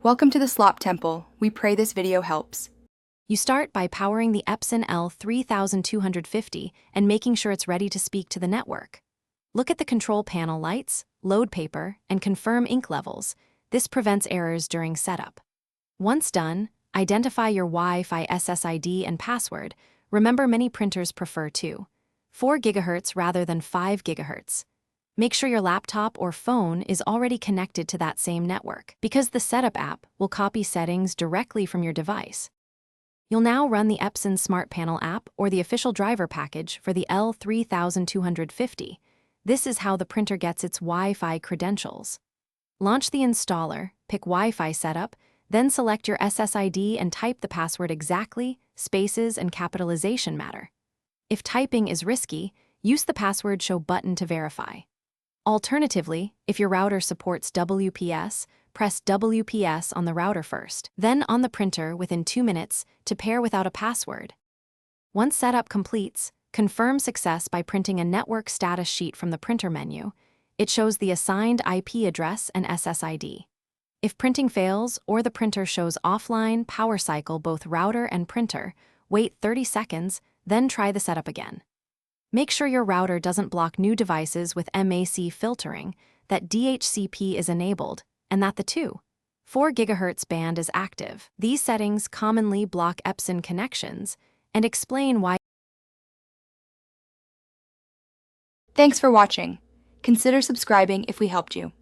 Welcome to the Slop Temple. We pray this video helps. You start by powering the Epson L3250 and making sure it's ready to speak to the network. Look at the control panel lights, load paper, and confirm ink levels. This prevents errors during setup. Once done, identify your Wi-Fi SSID and password. Remember, many printers prefer 4 GHz rather than 5 GHz. Make sure your laptop or phone is already connected to that same network, because the Setup app will copy settings directly from your device. You'll now run the Epson Smart Panel app or the official driver package for the L3250. This is how the printer gets its Wi-Fi credentials. Launch the installer, pick Wi-Fi setup, then select your SSID and type the password exactly. Spaces and capitalization matter. If typing is risky, use the password show button to verify. Alternatively, if your router supports WPS, press WPS on the router first, then on the printer within 2 minutes to pair without a password. Once setup completes, confirm success by printing a network status sheet from the printer menu. It shows the assigned IP address and SSID. If printing fails or the printer shows offline power cycle both router and printer, wait 30 seconds, then try the setup again. Make sure your router doesn't block new devices with MAC filtering, that DHCP is enabled, and that the 4 GHz band is active. These settings commonly block Epson connections and explain why. Thanks for watching. Consider subscribing if we helped you.